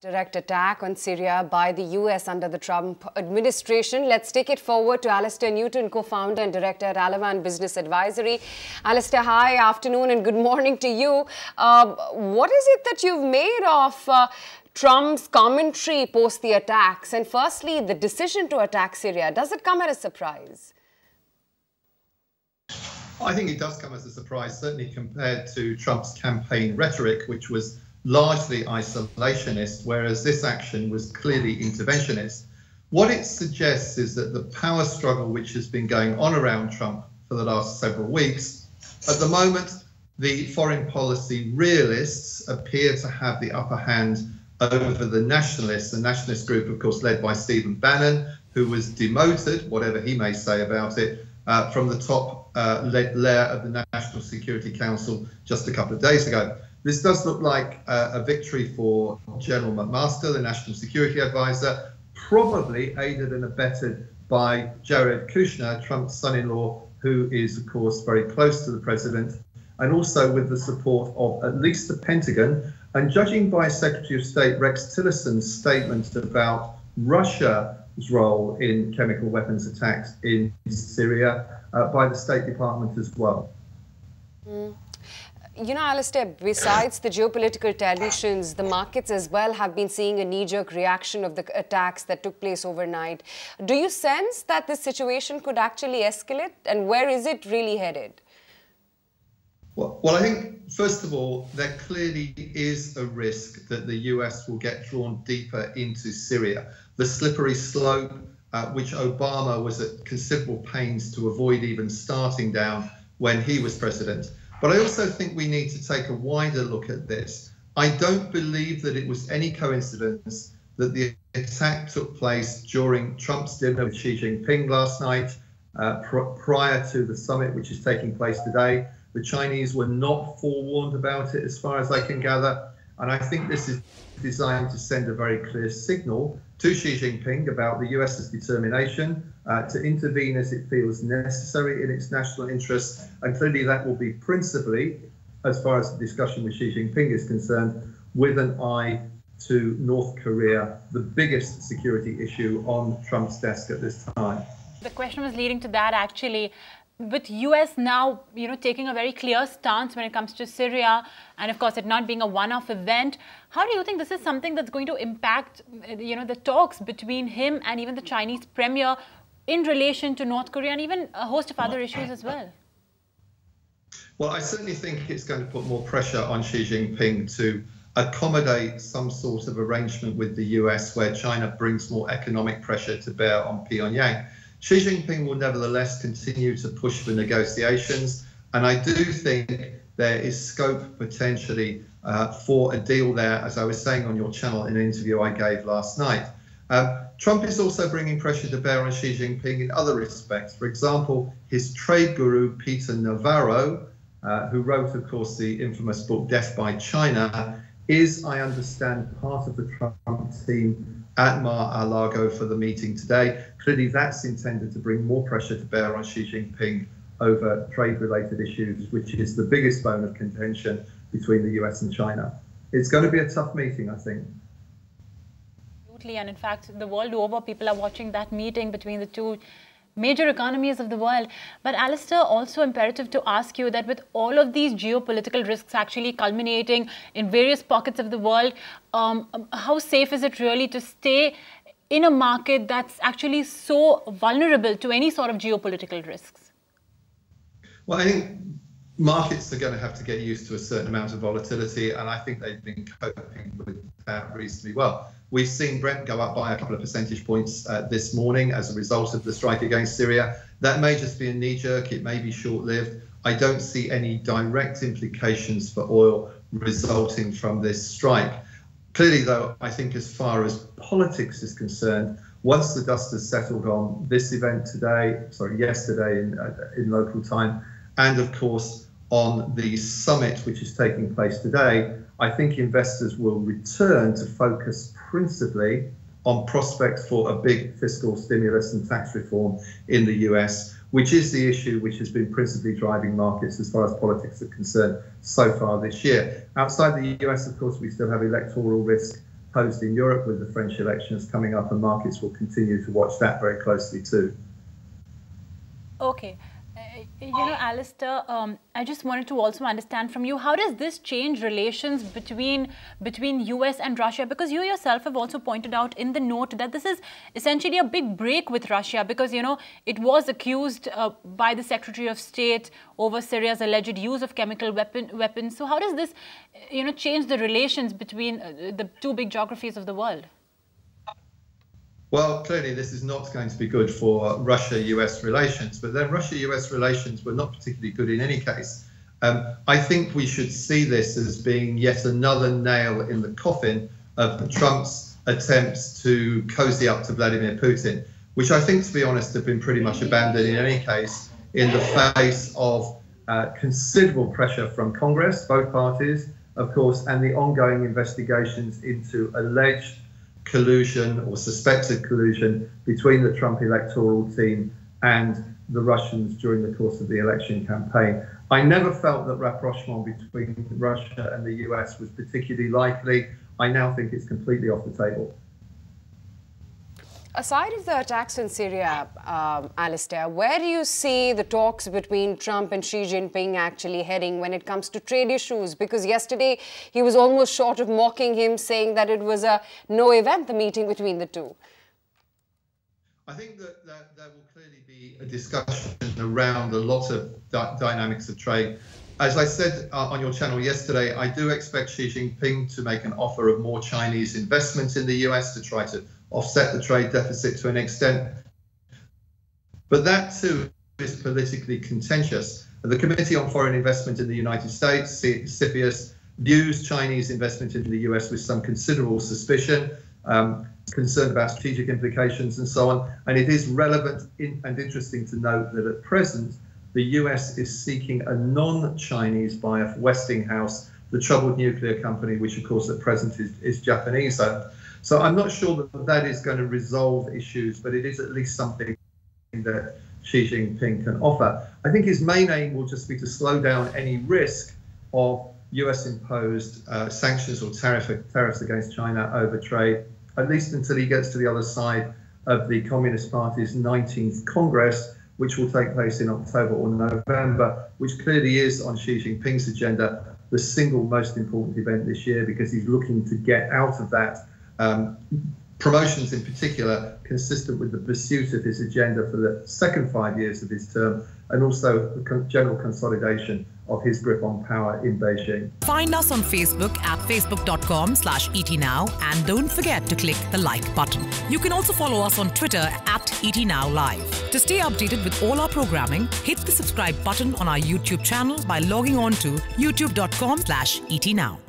Direct attack on Syria by the US under the Trump administration. Let's take it forward to Alastair Newton, co-founder and director at Alavan Business Advisory. Alastair, hi, afternoon and good morning to you. What is it that you've made of Trump's commentary post the attacks? And firstly, the decision to attack Syria, does it come as a surprise? I think it does come as a surprise, certainly compared to Trump's campaign rhetoric, which was largely isolationist, whereas this action was clearly interventionist. What it suggests is that the power struggle which has been going on around Trump for the last several weeks, at the moment, the foreign policy realists appear to have the upper hand over the nationalists, the nationalist group, of course, led by Stephen Bannon, who was demoted, whatever he may say about it, from the top layer of the National Security Council just a couple of days ago. This does look like a victory for General McMaster, the National Security Advisor, probably aided and abetted by Jared Kushner, Trump's son-in-law, who is, of course, very close to the president, and also with the support of at least the Pentagon. And judging by Secretary of State Rex Tillerson's statement about Russia's role in chemical weapons attacks in Syria, by the State Department as well. You know, Alastair, besides the geopolitical tensions, the markets as well have been seeing a knee-jerk reaction of the attacks that took place overnight. Do you sense that this situation could actually escalate, and where is it really headed? Well, I think, first of all, there clearly is a risk that the US will get drawn deeper into Syria. The slippery slope, which Obama was at considerable pains to avoid even starting down when he was president. But I also think we need to take a wider look at this. I don't believe that it was any coincidence that the attack took place during Trump's dinner with Xi Jinping last night, prior to the summit, which is taking place today. The Chinese were not forewarned about it, as far as I can gather. And I think this is designed to send a very clear signal to Xi Jinping about the US's determination to intervene as it feels necessary in its national interests. And clearly that will be principally, as far as the discussion with Xi Jinping is concerned, with an eye to North Korea, the biggest security issue on Trump's desk at this time. The question was leading to that, actually. With US now, taking a very clear stance when it comes to Syria, and of course it not being a one-off event, how do you think this is something that's going to impact, the talks between him and even the Chinese premier in relation to North Korea and even a host of other issues as well? Well, I certainly think it's going to put more pressure on Xi Jinping to accommodate some sort of arrangement with the US where China brings more economic pressure to bear on Pyongyang. Xi Jinping will nevertheless continue to push for negotiations, and I do think there is scope potentially for a deal there, as I was saying on your channel in an interview I gave last night. Trump is also bringing pressure to bear on Xi Jinping in other respects. For example, his trade guru, Peter Navarro, who wrote, of course, the infamous book Death by China, is, I understand, part of the Trump team at Mar-a-Lago for the meeting today. Clearly, that's intended to bring more pressure to bear on Xi Jinping over trade-related issues, which is the biggest bone of contention between the US and China. It's going to be a tough meeting, I think. Absolutely, and in fact, the world over, people are watching that meeting between the two major economies of the world. But Alastair, also imperative to ask you that with all of these geopolitical risks actually culminating in various pockets of the world, how safe is it really to stay in a market that's actually so vulnerable to any sort of geopolitical risks? Well, I think markets are going to have to get used to a certain amount of volatility, and I think they've been coping with that reasonably well. We've seen Brent go up by a couple of percentage points this morning as a result of the strike against Syria. That may just be a knee-jerk, it may be short-lived. I don't see any direct implications for oil resulting from this strike. Clearly, though, I think as far as politics is concerned, once the dust has settled on this event yesterday in local time, and of course on the summit which is taking place today, I think investors will return to focus principally on prospects for a big fiscal stimulus and tax reform in the US, which is the issue which has been principally driving markets as far as politics are concerned so far this year. Outside the US, of course, we still have electoral risk posed in Europe with the French elections coming up, and markets will continue to watch that very closely too. Okay. You know, Alastair, I just wanted to also understand from you, how does this change relations between US and Russia? Because you yourself have also pointed out in the note that this is essentially a big break with Russia, because, you know, it was accused by the Secretary of State over Syria's alleged use of chemical weapons. So how does this, you know, change the relations between the two big geographies of the world? Well, clearly this is not going to be good for Russia-US relations, but then Russia-US relations were not particularly good in any case. I think we should see this as being yet another nail in the coffin of Trump's attempts to cozy up to Vladimir Putin, which I think, to be honest, have been pretty much abandoned in any case in the face of considerable pressure from Congress, both parties, of course, and the ongoing investigations into alleged collusion or suspected collusion between the Trump electoral team and the Russians during the course of the election campaign. I never felt that rapprochement between Russia and the US was particularly likely. I now think it's completely off the table. Aside of the attacks in Syria, Alastair, where do you see the talks between Trump and Xi Jinping actually heading when it comes to trade issues? Because yesterday he was almost short of mocking him, saying that it was a no event, the meeting between the two. I think that there will clearly be a discussion around a lot of dynamics of trade. As I said on your channel yesterday, I do expect Xi Jinping to make an offer of more Chinese investment in the US to try to offset the trade deficit to an extent. But that too is politically contentious. The Committee on Foreign Investment in the United States, CFIUS, views Chinese investment into the US with some considerable suspicion, concerned about strategic implications and so on. And it is relevant and interesting to note that at present, the US is seeking a non-Chinese buyer for Westinghouse, the troubled nuclear company, which of course at present is Japanese owned. So I'm not sure that that is going to resolve issues, but it is at least something that Xi Jinping can offer. I think his main aim will just be to slow down any risk of US-imposed sanctions or tariffs against China over trade, at least until he gets to the other side of the Communist Party's 19th Congress, which will take place in October or November, which clearly is on Xi Jinping's agenda, the single most important event this year, because he's looking to get out of that promotions in particular consistent with the pursuit of his agenda for the second 5 years of his term, and also the general consolidation of his grip on power in Beijing. Find us on Facebook at facebook.com/ETNow, and don't forget to click the like button. You can also follow us on Twitter at ETNowLive. To stay updated with all our programming, hit the subscribe button on our YouTube channel by logging on to youtube.com/ETNow.